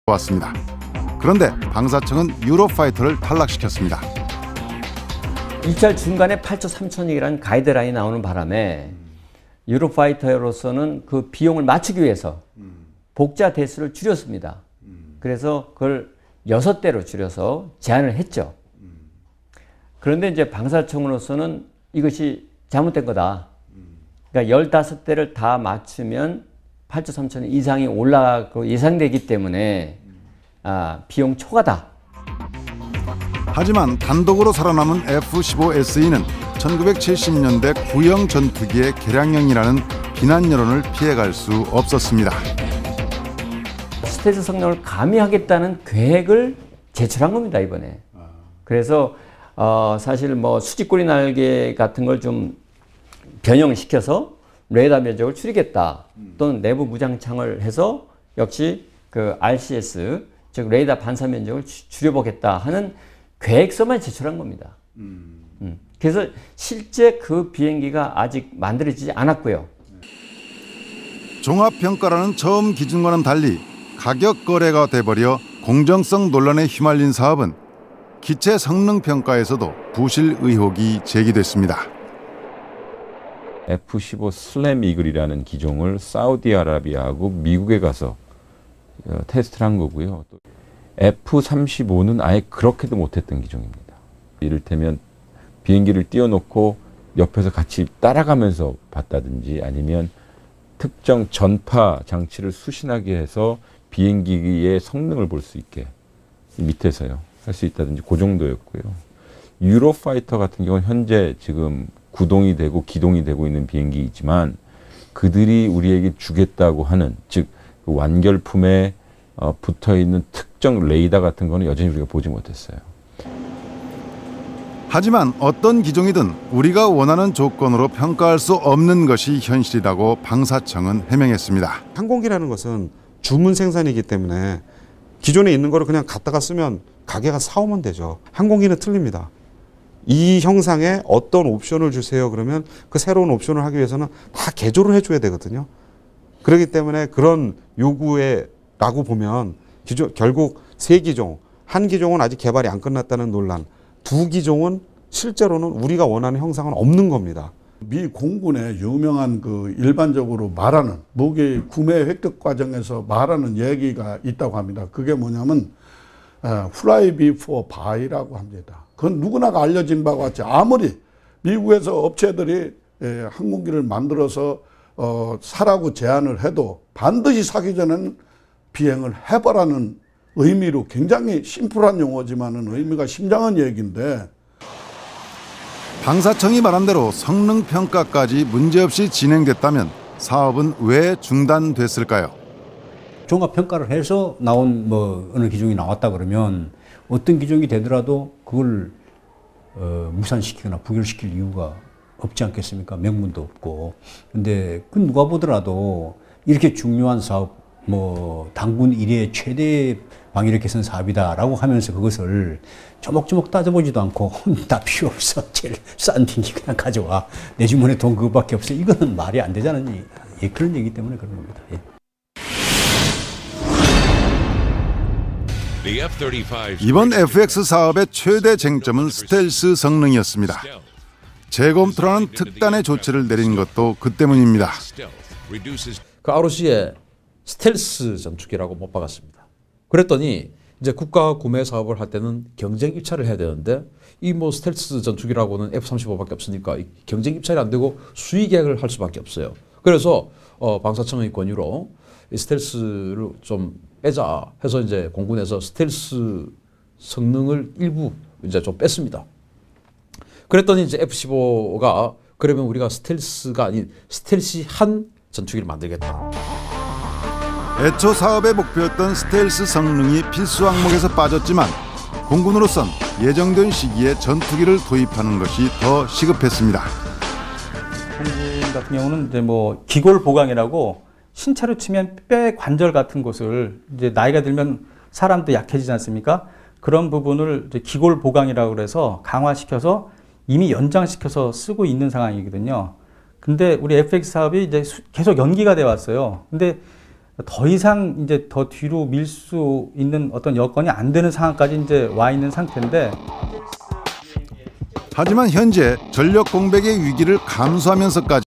왔습니다. 그런데 방사청은 유로파이터를 탈락시켰습니다. 일절 중간에 8조 3천억이라는 가이드라인이 나오는 바람에 유로파이터로서는 그 비용을 맞추기 위해서 복자 대수를 줄였습니다. 그래서 그걸 6대로 줄여서 제한을 했죠. 그런데 이제 방사청으로서는 이것이 잘못된 거다. 그러니까 15대를 다 맞추면 8조 3천억 이상이 올라가고 예상되기 때문에 비용 초과다. 하지만 단독으로 살아남은 F-15SE는 1970년대 구형 전투기의 개량형이라는 비난 여론을 피해갈 수 없었습니다. 스텔스 성능을 가미하겠다는 계획을 제출한 겁니다, 이번에. 그래서 사실 뭐 수직꼬리 날개 같은 걸 좀 변형시켜서 레이더 면적을 줄이겠다. 또는 내부 무장창을 해서 역시 그 RCS, 즉 레이더 반사 면적을 줄여보겠다 하는 계획서만 제출한 겁니다. 그래서 실제 그 비행기가 아직 만들어지지 않았고요. 종합평가라는 처음 기준과는 달리 가격 거래가 돼버려 공정성 논란에 휘말린 사업은 기체 성능 평가에서도 부실 의혹이 제기됐습니다. F-15 슬램 이글이라는 기종을 사우디아라비아하고 미국에 가서 테스트를 한 거고요. F-35는 아예 그렇게도 못했던 기종입니다. 이를테면 비행기를 띄워놓고 옆에서 같이 따라가면서 봤다든지 아니면 특정 전파 장치를 수신하게 해서 비행기의 성능을 볼 수 있게 밑에서요 할 수 있다든지 그 정도였고요. 유로파이터 같은 경우는 현재 지금 구동이 되고 기동이 되고 있는 비행기이지만 그들이 우리에게 주겠다고 하는 즉 그 완결품에 붙어있는 특정 레이더 같은 거는 여전히 우리가 보지 못했어요. 하지만 어떤 기종이든 우리가 원하는 조건으로 평가할 수 없는 것이 현실이라고 방사청은 해명했습니다. 항공기라는 것은 주문 생산이기 때문에 기존에 있는 거를 그냥 갖다가 쓰면 가게가 사오면 되죠. 항공기는 틀립니다. 이 형상에 어떤 옵션을 주세요 그러면 그 새로운 옵션을 하기 위해서는 다 개조를 해줘야 되거든요. 그렇기 때문에 그런 요구에 라고 보면 결국 3기종, 한 기종은 아직 개발이 안 끝났다는 논란, 2기종은 실제로는 우리가 원하는 형상은 없는 겁니다. 미 공군의 유명한 그 일반적으로 말하는 무기 구매 획득 과정에서 말하는 얘기가 있다고 합니다. 그게 뭐냐면 fly before buy라고 합니다. 그건 누구나가 알려진 바와 같이 아무리 미국에서 업체들이 항공기를 만들어서 사라고 제안을 해도 반드시 사기 전에는 비행을 해보라는 의미로 굉장히 심플한 용어지만은 의미가 심장한 얘기인데 방사청이 말한 대로 성능 평가까지 문제없이 진행됐다면 사업은 왜 중단됐을까요? 종합 평가를 해서 나온 뭐 어느 기종이 나왔다 그러면 어떤 기종이 되더라도 그걸 무산시키거나 부결시킬 이유가 없지 않겠습니까? 명분도 없고. 근데 그 누가 보더라도 이렇게 중요한 사업, 뭐 당군 이래 최대 방위력 개선 사업이다라고 하면서 그것을 조목조목 따져보지도 않고 다 필요 없어. 제일 싼 비행기 그냥 가져와. 내 주머니에 돈 그거밖에 없어. 이거는 말이 안 되잖아요. 예, 그런 얘기 때문에 그런 겁니다. 예. 이번 FX 사업의 최대 쟁점은 스텔스 성능이었습니다. 재검토라는 특단의 조치를 내린 것도 그 때문입니다. 그 ROC에 스텔스 전투기라고 못 박았습니다. 그랬더니 이제 국가 구매 사업을 할 때는 경쟁 입찰을 해야 되는데 이 뭐 스텔스 전투기라고는 F-35밖에 없으니까 경쟁 입찰이 안 되고 수의 계약을 할 수밖에 없어요. 그래서 방사청의 권유로 이 스텔스를 좀 빼자 해서 이제 공군에서 스텔스 성능을 일부 이제 좀 뺐습니다. 그랬더니 이제 F-15가 그러면 우리가 스텔스가 아닌 스텔시한 전투기를 만들겠다. 애초 사업의 목표였던 스텔스 성능이 필수 항목에서 빠졌지만 공군으로선 예정된 시기에 전투기를 도입하는 것이 더 시급했습니다. 공군 같은 경우는 이제 뭐 기골 보강이라고 신체로 치면 뼈의 관절 같은 곳을 이제 나이가 들면 사람도 약해지지 않습니까? 그런 부분을 이제 기골 보강이라고 그래서 강화시켜서 이미 연장시켜서 쓰고 있는 상황이거든요. 근데 우리 FX 사업이 이제 계속 연기가 돼 왔어요. 근데 더 이상 이제 더 뒤로 밀 수 있는 어떤 여건이 안 되는 상황까지 이제 와 있는 상태인데. 하지만 현재 전력 공백의 위기를 감수하면서까지